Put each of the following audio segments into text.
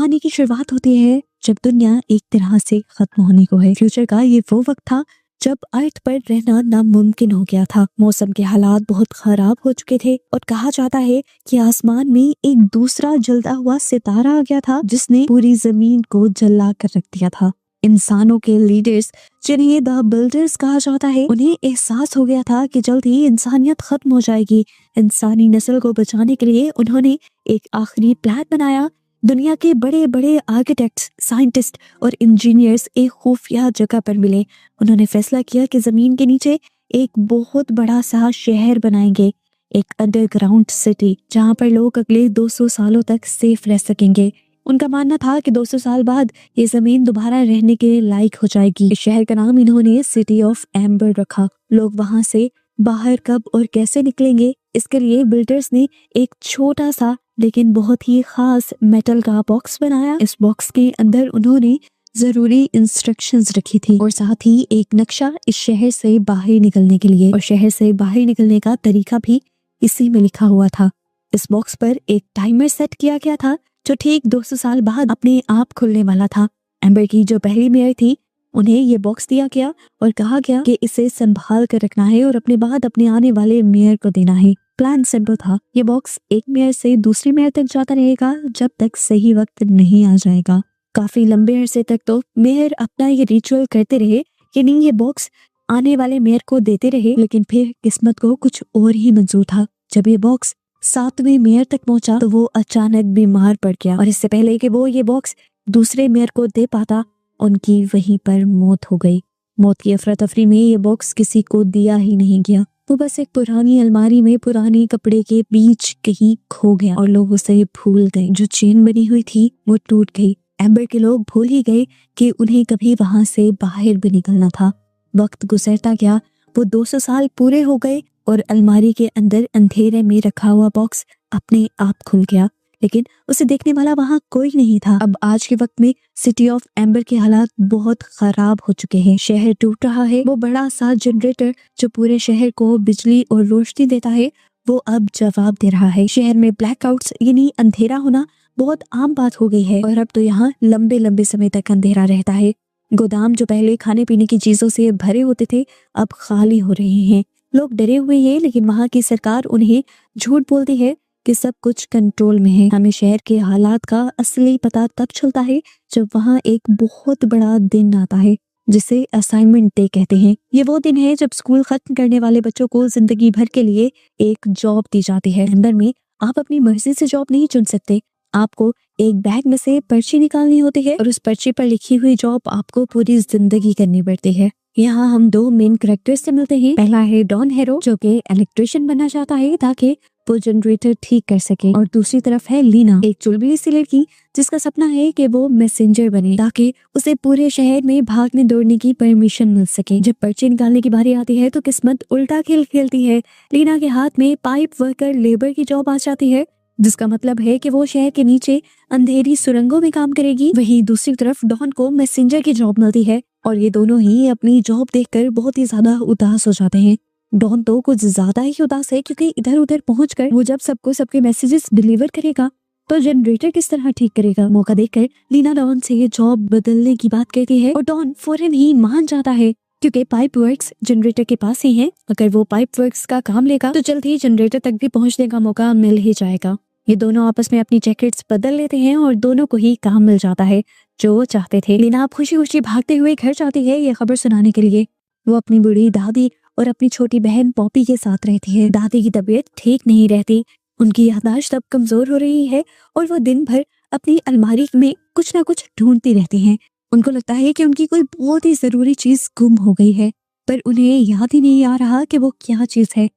कहानी की शुरुआत होती है जब दुनिया एक तरह से खत्म होने को है। फ्यूचर का ये वो वक्त था जब अर्थ पर रहना नामुमकिन हो गया था। मौसम के हालात बहुत खराब हो चुके थे और कहा जाता है कि आसमान में एक दूसरा जलता हुआ सितारा आ गया था जिसने पूरी जमीन को जला कर रख दिया था। इंसानों के लीडर्स, जिन्हें द बिल्डर्स कहा जाता है, उन्हें एहसास हो गया था कि जल्द ही इंसानियत खत्म हो जाएगी। इंसानी नस्ल को बचाने के लिए उन्होंने एक आखिरी प्लान बनाया। दुनिया के बड़े बड़े आर्किटेक्ट्स, साइंटिस्ट और इंजीनियर्स एक खुफिया जगह पर मिले। उन्होंने फैसला किया कि जमीन के नीचे एक बहुत बड़ा सा शहर बनाएंगे, एक अंडरग्राउंड सिटी, जहां पर लोग अगले 200 सालों तक सेफ रह सकेंगे। उनका मानना था कि 200 साल बाद ये जमीन दोबारा रहने के लायक हो जाएगी। इस शहर का नाम इन्होंने सिटी ऑफ एम्बर रखा। लोग वहां से बाहर कब और कैसे निकलेंगे, इसके लिए बिल्डर्स ने एक छोटा सा लेकिन बहुत ही खास मेटल का बॉक्स बनाया। इस बॉक्स के अंदर उन्होंने जरूरी इंस्ट्रक्शंस रखी थी और साथ ही एक नक्शा इस शहर से बाहर निकलने के लिए, और शहर से बाहर निकलने का तरीका भी इसी में लिखा हुआ था। इस बॉक्स पर एक टाइमर सेट किया गया था जो ठीक 200 साल बाद अपने आप खुलने वाला था। एम्बर की जो पहली मेयर थी, उन्हें ये बॉक्स दिया गया और कहा गया कि इसे संभाल कर रखना है और अपने बाद अपने आने वाले मेयर को देना है। प्लान सिंपल था, ये बॉक्स एक मेयर से दूसरी मेयर तक जाता रहेगा जब तक सही वक्त नहीं आ जाएगा। काफी लंबे अरसे तक तो मेयर अपना ये रिचुअल करते रहे कि नहीं, ये बॉक्स आने वाले मेयर को देते रहे, लेकिन फिर किस्मत को कुछ और ही मंजूर था। जब ये बॉक्स 7वें मेयर तक पहुंचा तो वो अचानक बीमार पड़ गया और इससे पहले कि वो ये बॉक्स दूसरे मेयर को दे पाता, उनकी वहीं पर मौत हो गई। मौत की अफरा तफरी में ये बॉक्स किसी को दिया ही नहीं गया। वो बस एक पुरानी अलमारी में पुराने कपड़े के बीच कहीं खो गया और लोग उसे भूल गए। जो चेन बनी हुई थी वो टूट गई। एम्बर के लोग भूल ही गए कि उन्हें कभी वहां से बाहर भी निकलना था। वक्त गुजरता गया, वो 200 साल पूरे हो गए और अलमारी के अंदर अंधेरे में रखा हुआ बॉक्स अपने आप खुल गया, लेकिन उसे देखने वाला वहां कोई नहीं था। अब आज के वक्त में सिटी ऑफ एम्बर के हालात बहुत खराब हो चुके हैं। शहर टूट रहा है। वो बड़ा सा जनरेटर जो पूरे शहर को बिजली और रोशनी देता है, वो अब जवाब दे रहा है। शहर में ब्लैकआउट्स यानी अंधेरा होना बहुत आम बात हो गई है और अब तो यहाँ लंबे लंबे समय तक अंधेरा रहता है। गोदाम जो पहले खाने पीने की चीजों से भरे होते थे, अब खाली हो रहे हैं। लोग डरे हुए हैं, लेकिन वहाँ की सरकार उन्हें झूठ बोलती है कि सब कुछ कंट्रोल में है। हमें शहर के हालात का असली पता तब चलता है जब वहाँ एक बहुत बड़ा दिन आता है जिसे असाइनमेंट डे कहते हैं। ये वो दिन है जब स्कूल खत्म करने वाले बच्चों को जिंदगी भर के लिए एक जॉब दी जाती है। एम्बर में आप अपनी मर्जी से जॉब नहीं चुन सकते। आपको एक बैग में से पर्ची निकालनी होती है और उस पर्ची पर लिखी हुई जॉब आपको पूरी जिंदगी करनी पड़ती है। यहाँ हम दो मेन कैरेक्टर्स से मिलते हैं। पहला है डॉन हेरो, जो कि इलेक्ट्रिशियन बनना चाहता है ताकि वो जनरेटर ठीक कर सके, और दूसरी तरफ है लीना, एक चुलबुली सी लड़की जिसका सपना है कि वो मैसेंजर बने ताकि उसे पूरे शहर में भागने दौड़ने की परमिशन मिल सके। जब पर्ची निकालने की बारी आती है तो किस्मत उल्टा खेल खेलती है। लीना के हाथ में पाइप वर्कर लेबर की जॉब आ जाती है, जिसका मतलब है कि वो शहर के नीचे अंधेरी सुरंगों में काम करेगी। वहीं दूसरी तरफ डॉन को मैसेंजर की जॉब मिलती है और ये दोनों ही अपनी जॉब देखकर बहुत ही ज्यादा उदास हो जाते हैं। डॉन तो कुछ ज्यादा ही उदास है क्योंकि इधर उधर पहुंचकर वो जब सबको सबके मैसेजेस डिलीवर करेगा तो जनरेटर किस तरह ठीक करेगा। मौका देखकर लीना डॉन से ये जॉब बदलने की बात कहती है और डॉन फौरन ही मान जाता है क्योंकि पाइप वर्क्स जनरेटर के पास ही है। अगर वो पाइप वर्क्स का काम लेगा तो जल्द ही जनरेटर तक भी पहुंचने का मौका मिल ही जाएगा। ये दोनों आपस में अपनी जैकेट्स बदल लेते हैं और दोनों को ही काम मिल जाता है जो वो चाहते थे। लीना अब खुशी खुशी भागते हुए घर जाती है ये खबर सुनाने के लिए। वो अपनी बूढ़ी दादी और अपनी छोटी बहन पॉपी के साथ रहती है। दादी की तबीयत ठीक नहीं रहती, उनकी याददाश्त अब कमजोर हो रही है और वो दिन भर अपनी अलमारी में कुछ ना कुछ ढूंढती रहती हैं। उनको लगता है कि उनकी कोई बहुत ही जरूरी चीज गुम हो गई है, पर उन्हें याद ही नहीं आ रहा कि वो क्या चीज है।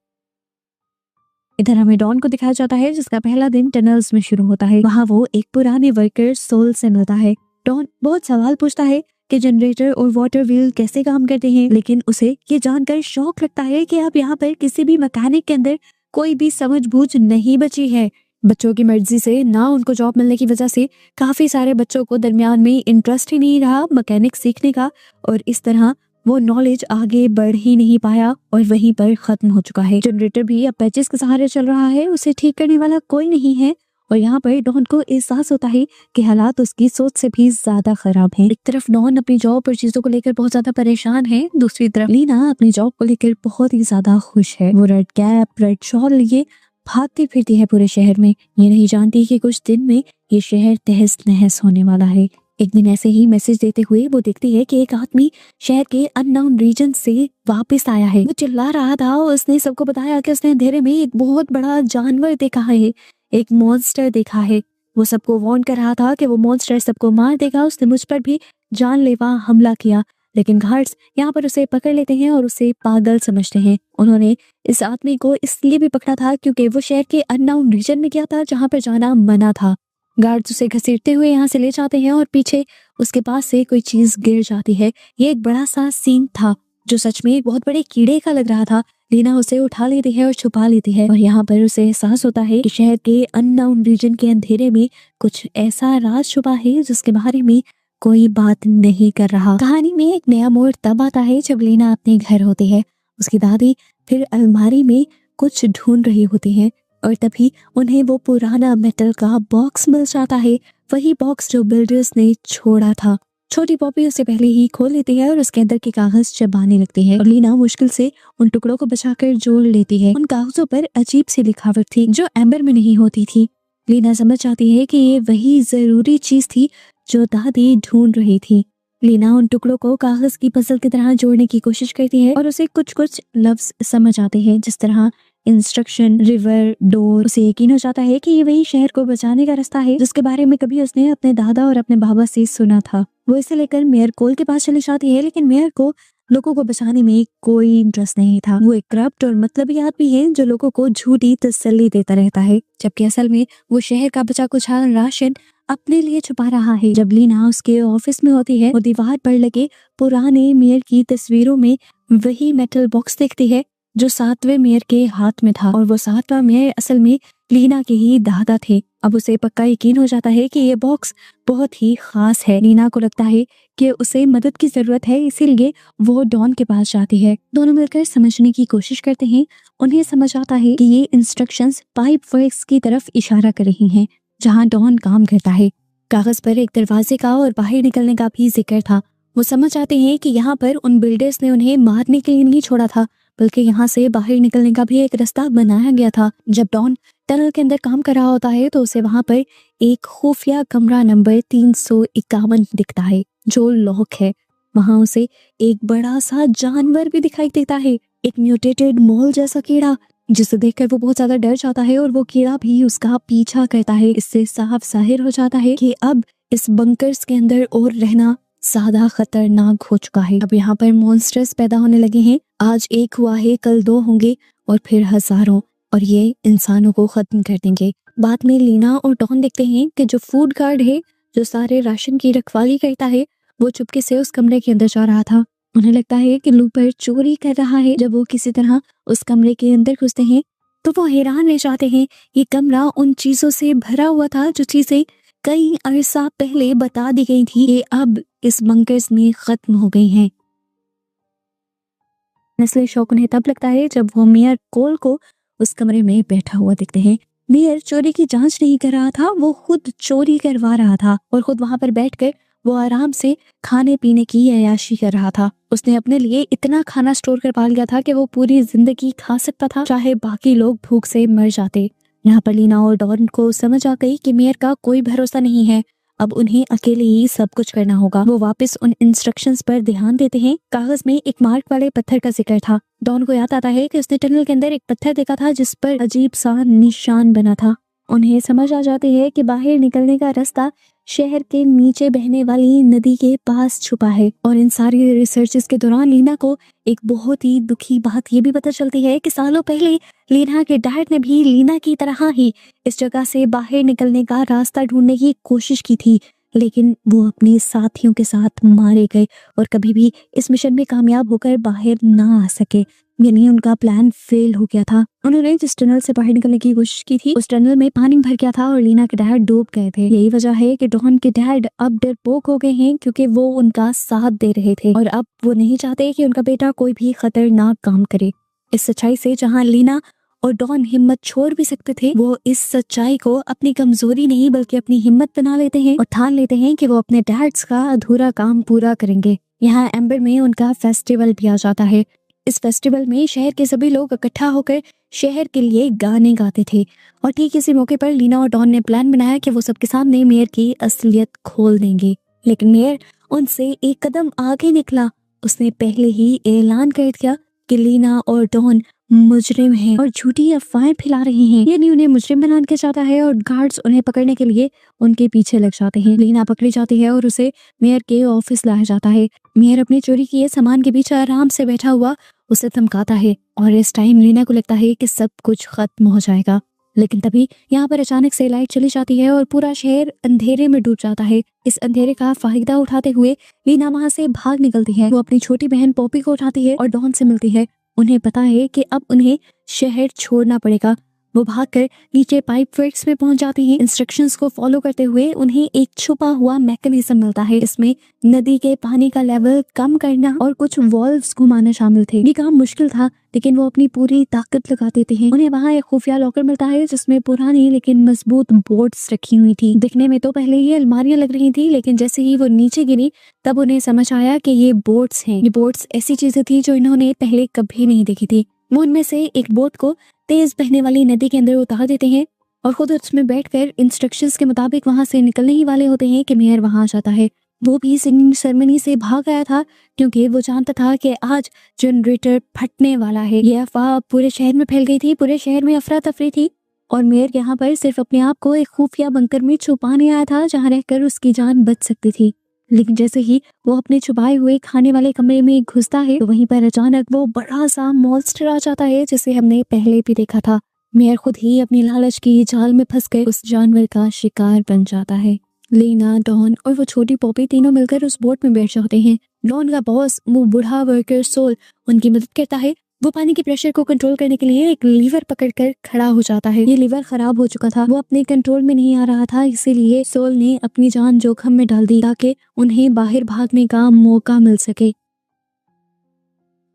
इधर हमें डॉन को दिखाया जाता है जिसका पहला दिन टनल्स में शुरू होता है। वहाँ वो एक पुराने वर्कर सोल से मिलता है। डॉन बहुत सवाल पूछता है कि जनरेटर और वाटर व्हील कैसे काम करते हैं, लेकिन उसे ये जानकर शौक लगता है कि अब यहाँ पर किसी भी मैकेनिक के अंदर कोई भी समझबूझ नहीं बची है। बच्चों की मर्जी से ना उनको जॉब मिलने की वजह से काफी सारे बच्चों को दरमियान में इंटरेस्ट ही नहीं रहा मैकेनिक सीखने का, और इस तरह वो नॉलेज आगे बढ़ ही नहीं पाया और वहीं पर खत्म हो चुका है। जनरेटर भी अब पैचेस के सहारे चल रहा है, उसे ठीक करने वाला कोई नहीं है और यहाँ पर डॉन को एहसास होता है कि हालात उसकी सोच से भी ज्यादा खराब हैं। एक तरफ डॉन अपनी जॉब और चीजों को लेकर बहुत ज्यादा परेशान है, दूसरी तरफ लीना अपनी जॉब को लेकर बहुत ही ज्यादा खुश है। वो रेड कैप रेड शॉल लिए भागती फिरती है पूरे शहर में, ये नहीं जानती कि कुछ दिन में ये शहर तहस नहस होने वाला है। एक दिन ऐसे ही मैसेज देते हुए वो देखती है कि एक आदमी शहर के अननोन रीजन से वापस आया है। वो चिल्ला रहा था, उसने सबको बताया कि उसने अंधेरे में एक बहुत बड़ा जानवर देखा है, एक मॉन्स्टर देखा है। वो सबको वार्न कर रहा था कि वो मॉन्स्टर सबको मार देगा। उसने मुझ पर भी जानलेवा हमला किया, लेकिन गार्ड्स यहाँ पर उसे पकड़ लेते हैं और उसे पागल समझते हैं। उन्होंने इस आदमी को इसलिए भी पकड़ा था क्योंकि वो शहर के अननोन रीजन में गया था जहाँ पर जाना मना था। गार्ड्स उसे घसीटते हुए यहाँ से ले जाते हैं और पीछे उसके पास से कोई चीज गिर जाती है। ये एक बड़ा सा सीन था जो सच में एक बहुत बड़े कीड़े का लग रहा था। लीना उसे उठा लेती है और छुपा लेती है और यहाँ पर उसे एहसास होता है कि शहर के अननोन रीजन के अंधेरे में कुछ ऐसा राज छुपा है जिसके बारे में कोई बात नहीं कर रहा। कहानी में एक नया मोड़ तब आता है जब लीना अपने घर होती है। उसकी दादी फिर अलमारी में कुछ ढूंढ रही होती है और तभी उन्हें वो पुराना मेटल का बॉक्स मिल जाता है, वही बॉक्स जो बिल्डर्स ने छोड़ा था। छोटी पॉपी उसे पहले ही खोल लेती है और उसके अंदर के कागज चबाने लगती है और लीना मुश्किल से उन टुकड़ों को बचाकर जोड़ लेती है। उन कागजों पर अजीब सी लिखावट थी जो एम्बर में नहीं होती थी। लीना समझ जाती है कि ये वही जरूरी चीज थी जो दादी ढूंढ रही थी। लीना उन टुकड़ों को कागज की पजल की तरह जोड़ने की कोशिश करती है और उसे कुछ कुछ लफ्ज समझ आते हैं, जिस तरह इंस्ट्रक्शन, रिवर, डोर। उसे यकीन हो जाता है कि ये वही शहर को बचाने का रास्ता है जिसके बारे में कभी उसने अपने दादा और अपने बाबा से सुना था। वो इसे लेकर मेयर कोल के पास चली जाती है, लेकिन मेयर को लोगों को बचाने में कोई इंटरेस्ट नहीं था। वो एक करप्ट और मतलबी आदमी है जो लोगों को झूठी तसल्ली देता रहता है, जबकि असल में वो शहर का बचा कुचा राशन अपने लिए छुपा रहा है। जब लीना उसके ऑफिस में होती है, वो दीवार पर लगे पुराने मेयर की तस्वीरों में वही मेटल बॉक्स देखती है जो 7वें मेयर के हाथ में था और वो 7वां मेयर असल में लीना के ही दादा थे। अब उसे पक्का यकीन हो जाता है कि ये बॉक्स बहुत ही खास है। लीना को लगता है कि उसे मदद की जरूरत है, इसीलिए वो डॉन के पास जाती है। दोनों मिलकर समझने की कोशिश करते हैं। उन्हें समझ आता है कि ये इंस्ट्रक्शंस पाइप वर्क्स की तरफ इशारा कर रही हैं जहाँ डॉन काम करता है। कागज पर एक दरवाजे का और बाहर निकलने का भी जिक्र था। वो समझ आते हैं कि यहाँ पर उन बिल्डर्स ने उन्हें मारने के लिए नहीं छोड़ा था, बल्कि यहाँ से बाहर निकलने का भी एक रास्ता बनाया गया था। जब डॉन टनल के अंदर काम कर रहा होता है तो उसे वहां पर एक खुफिया कमरा नंबर 351 दिखता है जो लॉक है। वहां उसे एक बड़ा सा जानवर भी दिखाई देता है, एक म्यूटेटेड मोल जैसा कीड़ा, जिसे देखकर वो बहुत ज्यादा डर जाता है और वो कीड़ा भी उसका पीछा करता है। इससे साफ जाहिर हो जाता है कि अब इस बंकर्स के अंदर और रहना ज्यादा खतरनाक हो चुका है। अब यहाँ पर मॉन्स्टर्स पैदा होने लगे हैं। आज एक हुआ है, कल 2 होंगे और फिर हजारों, और ये इंसानों को खत्म कर देंगे। बाद में लीना और डॉन देखते हैं कि जो फूड गार्ड है, जो सारे राशन की रखवाली करता है, वो चुपके से उस कमरे के अंदर जा रहा था। उन्हें लगता है कि लूपर चोरी कर रहा है। जब वो किसी तरह उस कमरे के अंदर घुसते हैं तो वो हैरान रह जाते हैं। ये कमरा उन चीजों से भरा हुआ था जो चीजें कई अरसा पहले बता दी गई थी, ये अब इस बंकर्स में खत्म हो गई हैं। इसलिए शौक उन्हें तब लगता है जब वो मेयर कोल को उस कमरे में बैठा हुआ देखते हैं। मेयर चोरी की जांच नहीं कर रहा था, वो खुद चोरी करवा रहा था और खुद वहां पर बैठकर वो आराम से खाने पीने की अय्याशी कर रहा था। उसने अपने लिए इतना खाना स्टोर कर पा लिया था कि वो पूरी जिंदगी खा सकता था, चाहे बाकी लोग भूख से मर जाते। यहाँ पर लीना और डॉन को समझ आ गई कि मेयर का कोई भरोसा नहीं है, अब उन्हें अकेले ही सब कुछ करना होगा। वो वापस उन इंस्ट्रक्शंस पर ध्यान देते हैं। कागज में एक मार्क वाले पत्थर का जिक्र था। डॉन को याद आता है कि उसने टनल के अंदर एक पत्थर देखा था जिस पर अजीब सा निशान बना था। उन्हें समझ आ जाती है कि बाहर निकलने का रास्ता शहर के नीचे बहने वाली नदी के पास छुपा है। और इन सारी रिसर्चेस के दौरान लीना को एक बहुत ही दुखी बात ये भी पता चलती है कि सालों पहले लीना के डैड ने भी लीना की तरह ही इस जगह से बाहर निकलने का रास्ता ढूंढने की कोशिश की थी, लेकिन वो अपने साथियों के साथ मारे गए और कभी भी इस मिशन में कामयाब होकर बाहर ना आ सके। यानी उनका प्लान फेल हो गया था। उन्होंने जिस टनल से बाहर निकलने की कोशिश की थी उस टनल में पानी भर गया था और लीना के डैड डूब गए थे। यही वजह है कि डॉन के डैड अब डरपोक हो गए हैं, क्योंकि वो उनका साथ दे रहे थे और अब वो नहीं चाहते कि उनका बेटा कोई भी खतरनाक काम करे। इस सच्चाई से जहाँ लीना और डॉन हिम्मत छोड़ भी सकते थे, वो इस सच्चाई को अपनी कमजोरी नहीं बल्कि अपनी हिम्मत बना लेते हैं और ठान लेते हैं कि वो अपने डैड्स का अधूरा काम पूरा करेंगे। यहाँ एम्बर में उनका फेस्टिवल भी आ जाता है। इस फेस्टिवल में शहर के सभी लोग इकट्ठा होकर शहर के लिए गाने गाते थे और ठीक इसी मौके पर लीना और डॉन ने प्लान बनाया कि वो सबके सामने मेयर की असलियत खोल देंगे। लेकिन मेयर उनसे एक कदम आगे निकला। उसने पहले ही ऐलान कर दिया कि लीना और डॉन मुजरिम हैं और झूठी अफवाहें फैला रहे हैं। यानी उन्हें मुजरिम बना के जाता है और गार्ड्स उन्हें पकड़ने के लिए उनके पीछे लग जाते हैं। लीना पकड़ी जाती है और उसे मेयर के ऑफिस लाया जाता है। मेयर अपनी चोरी किए सामान के बीच आराम से बैठा हुआ उसे धमकाता है और इस टाइम लीना को लगता है कि सब कुछ खत्म हो जाएगा। लेकिन तभी यहाँ पर अचानक से लाइट चली जाती है और पूरा शहर अंधेरे में डूब जाता है। इस अंधेरे का फायदा उठाते हुए लीना वहाँ से भाग निकलती है। वो अपनी छोटी बहन पॉपी को उठाती है और डॉन से मिलती है। उन्हें पता है कि अब उन्हें शहर छोड़ना पड़ेगा। वो भागकर नीचे पाइप वर्क्स में पहुंच जाती हैं। इंस्ट्रक्शंस को फॉलो करते हुए उन्हें एक छुपा हुआ मैकेनिज्म मिलता है। इसमें नदी के पानी का लेवल कम करना और कुछ वॉल्व्स घुमाना शामिल थे। ये काम मुश्किल था लेकिन वो अपनी पूरी ताकत लगा देते हैं। उन्हें वहाँ एक खुफिया लॉकर मिलता है जिसमें पुरानी लेकिन मजबूत बोट्स रखी हुई थी। दिखने में तो पहले ये अलमारियां लग रही थी लेकिन जैसे ही वो नीचे गिरी तब उन्हें समझ आया कि ये बोट्स हैं। ये बोट्स ऐसी चीजें थी जो इन्होंने पहले कभी नहीं देखी थी। वो उनमें से एक बोट को तेज बहने वाली नदी के अंदर उतार देते हैं और खुद उसमें बैठकर इंस्ट्रक्शंस के मुताबिक वहां से निकलने ही वाले होते हैं कि मेयर वहां आ जाता है। वो भी सिंगिंग सेरेमनी से भाग आया था क्योंकि वो जानता था कि आज जनरेटर फटने वाला है। ये अफवाह पूरे शहर में फैल गई थी। पूरे शहर में अफरा तफरी थी और मेयर यहाँ पर सिर्फ अपने आप को एक खुफिया बंकर में छुपाने आया था जहाँ रहकर उसकी जान बच सकती थी। लेकिन जैसे ही वो अपने छुपाए हुए खाने वाले कमरे में घुसता है तो वहीं पर अचानक वो बड़ा सा मॉन्स्टर आ जाता है जिसे हमने पहले भी देखा था। मेयर खुद ही अपनी लालच की जाल में फंस कर उस जानवर का शिकार बन जाता है। लीना, डॉन और वो छोटी पॉपी तीनों मिलकर उस बोट में बैठ जाते हैं। डॉन का बॉस वो बूढ़ा वर्कर सोल उनकी मदद करता है। वो पानी के प्रेशर को कंट्रोल करने के लिए एक लीवर पकड़कर खड़ा हो जाता है। ये लीवर खराब हो चुका था, वो अपने कंट्रोल में नहीं आ रहा था, इसीलिए सोल ने अपनी जान जोखिम में डाल दी ताकि उन्हें बाहर भागने का मौका मिल सके।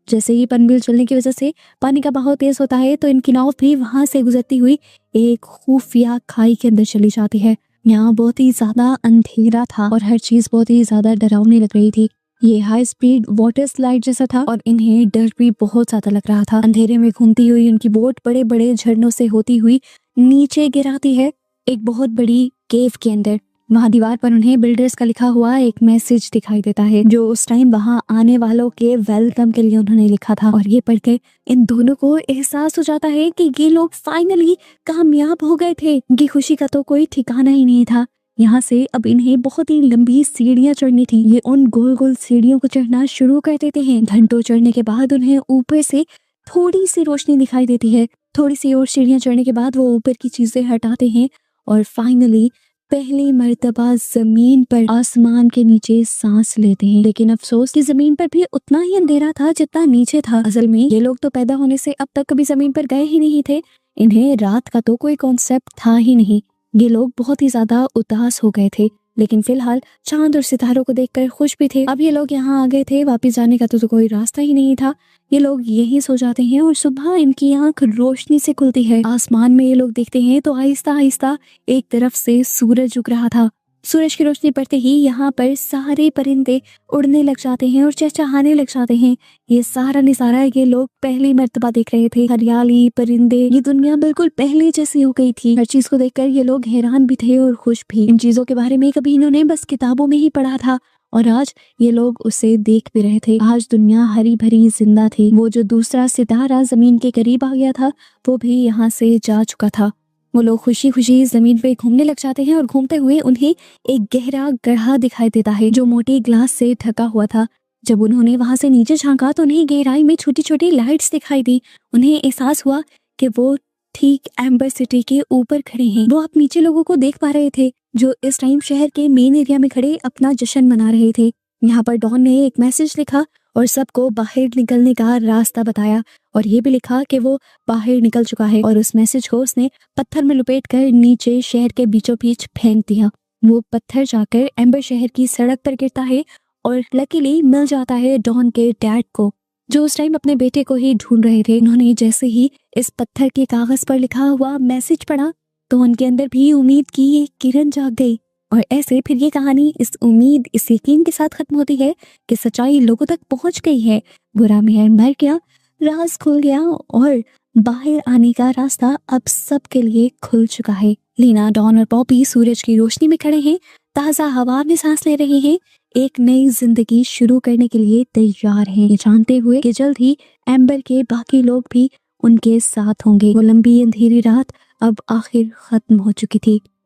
जैसे ही पनबिल चलने की वजह से पानी का बहाव तेज होता है तो इनकी नाव भी वहां से गुजरती हुई एक खुफिया खाई के अंदर चली जाती है। यहाँ बहुत ही ज्यादा अंधेरा था और हर चीज बहुत ही ज्यादा डरावनी लग रही थी। ये हाई स्पीड वाटर स्लाइड जैसा था और इन्हें डर भी बहुत ज्यादा लग रहा था। अंधेरे में घूमती हुई उनकी बोट बड़े बड़े झरनों से होती हुई नीचे गिराती है एक बहुत बड़ी केव के अंदर। वहाँ दीवार पर उन्हें बिल्डर्स का लिखा हुआ एक मैसेज दिखाई देता है जो उस टाइम वहाँ आने वालों के वेलकम के लिए उन्होंने लिखा था। और ये पढ़कर इन दोनों को एहसास हो जाता है कि ये लोग फाइनली कामयाब हो गए थे। इनकी खुशी का तो कोई ठिकाना ही नहीं था। यहाँ से अब इन्हें बहुत ही लंबी सीढ़ियां चढ़नी थी। ये उन गोल गोल सीढ़ियों को चढ़ना शुरू कर देते हैं। घंटों चढ़ने के बाद उन्हें ऊपर से थोड़ी सी रोशनी दिखाई देती है। थोड़ी सी और सीढ़ियां चढ़ने के बाद वो ऊपर की चीजें हटाते हैं और फाइनली पहली मर्तबा जमीन पर आसमान के नीचे सांस लेते हैं। लेकिन अफसोस कि जमीन पर भी उतना ही अंधेरा था जितना नीचे था। असल में ये लोग तो पैदा होने से अब तक कभी जमीन पर गए ही नहीं थे। इन्हें रात का तो कोई कॉन्सेप्ट था ही नहीं। ये लोग बहुत ही ज्यादा उदास हो गए थे लेकिन फिलहाल चांद और सितारों को देखकर खुश भी थे। अब ये लोग यहाँ आ गए थे, वापस जाने का तो कोई रास्ता ही नहीं था। ये लोग यही सो जाते हैं और सुबह इनकी आंख रोशनी से खुलती है। आसमान में ये लोग देखते हैं तो आहिस्ता आहिस्ता एक तरफ से सूरज उग रहा था। सूरज की रोशनी पड़ते ही यहाँ पर सारे परिंदे उड़ने लग जाते हैं और चहचहाने लग जाते हैं। ये सारा नजारा ये लोग पहली मर्तबा देख रहे थे। हरियाली, परिंदे, ये दुनिया बिल्कुल पहले जैसी हो गई थी। हर चीज को देखकर ये लोग हैरान भी थे और खुश भी। इन चीजों के बारे में कभी इन्होंने बस किताबों में ही पढ़ा था और आज ये लोग उसे देख भी रहे थे। आज दुनिया हरी भरी जिंदा थी। वो जो दूसरा सितारा जमीन के करीब आ गया था वो भी यहाँ से जा चुका था। वो लोग खुशी खुशी जमीन पे घूमने लग जाते हैं और घूमते हुए उन्हें एक गहरा गड्ढा दिखाई देता है जो मोटी ग्लास से ढका हुआ था। जब उन्होंने वहां से नीचे झांका तो उन्हें गहराई में छोटी छोटी लाइट्स दिखाई दी। उन्हें एहसास हुआ कि वो ठीक एम्बर सिटी के ऊपर खड़े हैं। वो अब नीचे लोगों को देख पा रहे थे जो इस टाइम शहर के मेन एरिया में खड़े अपना जश्न मना रहे थे। यहाँ पर डॉन ने एक मैसेज लिखा और सबको बाहर निकलने का रास्ता बताया और ये भी लिखा कि वो बाहर निकल चुका है। और उस मैसेज को उसने पत्थर में लपेटकर नीचे शहर के बीचों बीच फेंक दिया। वो पत्थर जाकर एम्बर शहर की सड़क पर गिरता है और लकीली मिल जाता है डॉन के डैड को। जो उस टाइम अपने बेटे को ही ढूंढ रहे थे। उन्होंने जैसे ही इस पत्थर के कागज पर लिखा हुआ मैसेज पढ़ा तो उनके अंदर भी उम्मीद की एक किरण जाग गई। और ऐसे फिर ये कहानी इस उम्मीद, इस यकीन के साथ खत्म होती है कि सच्चाई लोगों तक पहुंच गई है, बुरा मेहर मर गया, राज खुल गया और बाहर आने का रास्ता अब सबके लिए खुल चुका है। लीना, डॉन और पॉपी सूरज की रोशनी में खड़े हैं, ताजा हवा में सांस ले रहे हैं, एक नई जिंदगी शुरू करने के लिए तैयार हैं, ये जानते हुए कि जल्द ही एम्बर के बाकी लोग भी उनके साथ होंगे। वो लंबी अंधेरी रात अब आखिर खत्म हो चुकी थी।